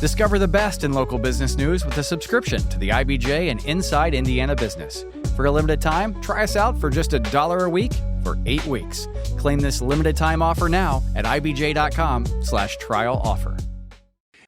Discover the best in local business news with a subscription to the IBJ and Inside Indiana Business. For a limited time, try us out for just $1 a week for 8 weeks. Claim this limited time offer now at ibj.com/trial offer.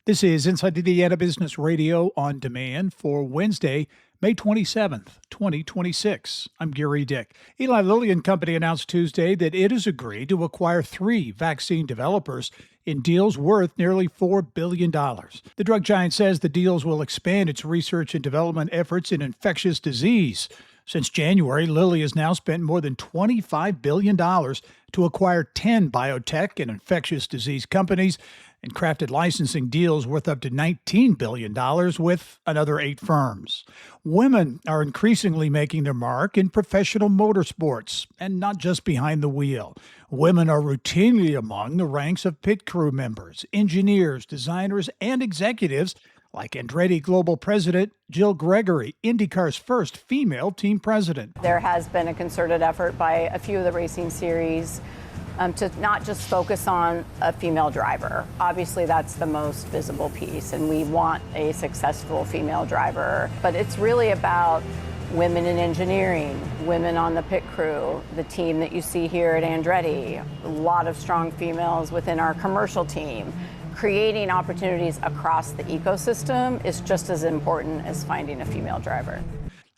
This is Inside Indiana Business Radio on demand for Wednesday, May 27th, 2026. I'm Gary Dick. Eli Lilly and Company announced Tuesday that it has agreed to acquire 3 vaccine developers in deals worth nearly $4 billion. The drug giant says the deals will expand its research and development efforts in infectious disease. Since January, Lilly has now spent more than $25 billion to acquire 10 biotech and infectious disease companies and crafted licensing deals worth up to $19 billion with another 8 firms. Women are increasingly making their mark in professional motorsports, and not just behind the wheel. Women are routinely among the ranks of pit crew members, engineers, designers, and executives, like Andretti Global President Jill Gregory, IndyCar's first female team president. There has been a concerted effort by a few of the racing series to not just focus on a female driver. Obviously, that's the most visible piece, and we want a successful female driver. But it's really about women in engineering, women on the pit crew, the team that you see here at Andretti, a lot of strong females within our commercial team. Creating opportunities across the ecosystem is just as important as finding a female driver.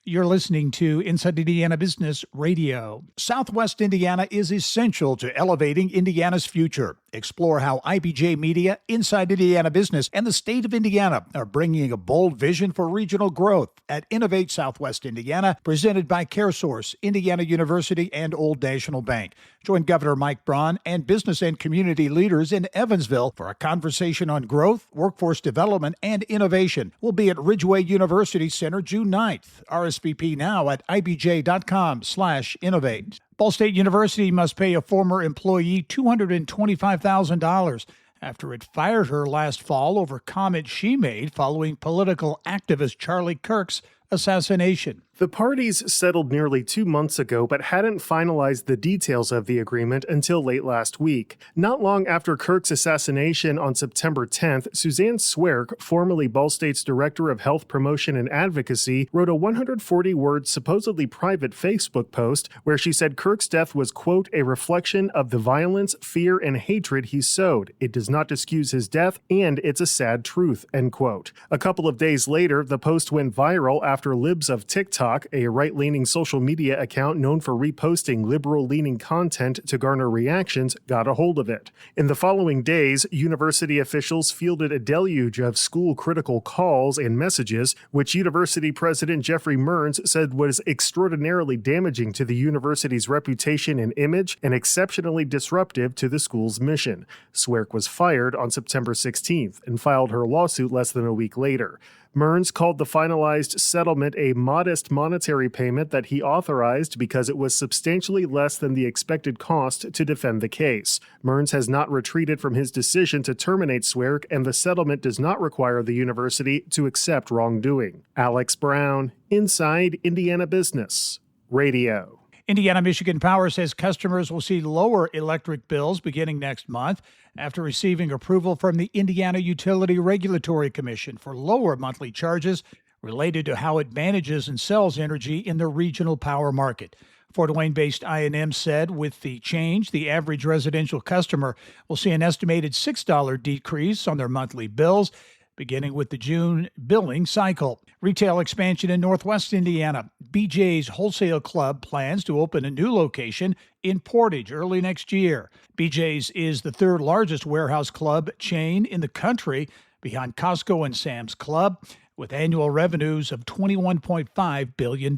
You're listening to Inside Indiana Business Radio. Southwest Indiana is essential to elevating Indiana's future. Explore how IBJ Media, Inside Indiana Business, and the state of Indiana are bringing a bold vision for regional growth at Innovate Southwest Indiana, presented by CareSource, Indiana University, and Old National Bank. Join Governor Mike Braun and business and community leaders in Evansville for a conversation on growth, workforce development, and innovation. We'll be at Ridgeway University Center June 9th. RSVP now at ibj.com/innovate. Ball State University must pay a former employee $225,000 after it fired her last fall over comments she made following political activist Charlie Kirk's assassination. The parties settled nearly 2 months ago, but hadn't finalized the details of the agreement until late last week. Not long after Kirk's assassination on September 10th, Suzanne Swerk, formerly Ball State's Director of Health Promotion and Advocacy, wrote a 140-word, supposedly private Facebook post where she said Kirk's death was, quote, a reflection of the violence, fear, and hatred he sowed. It does not excuse his death, and it's a sad truth, end quote. A couple of days later, the post went viral after libs of TikTok, a right-leaning social media account known for reposting liberal-leaning content to garner reactions, got a hold of it. In the following days, university officials fielded a deluge of school-critical calls and messages, which University President Jeffrey Mearns said was extraordinarily damaging to the university's reputation and image and exceptionally disruptive to the school's mission. Swerk was fired on September 16th and filed her lawsuit less than a week later. Mearns called the finalized settlement a modest monetary payment that he authorized because it was substantially less than the expected cost to defend the case. Mearns has not retreated from his decision to terminate Swerk, and the settlement does not require the university to accept wrongdoing. Alex Brown, Inside Indiana Business Radio. Indiana Michigan Power says customers will see lower electric bills beginning next month after receiving approval from the Indiana Utility Regulatory Commission for lower monthly charges related to how it manages and sells energy in the regional power market. Fort Wayne-based I&M said with the change, the average residential customer will see an estimated $6 decrease on their monthly bills, beginning with the June billing cycle. Retail expansion in Northwest Indiana. BJ's Wholesale Club plans to open a new location in Portage early next year. BJ's is the 3rd largest warehouse club chain in the country, behind Costco and Sam's Club, with annual revenues of $21.5 billion.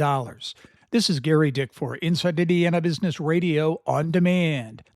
This is Gary Dick for Inside Indiana Business Radio on Demand.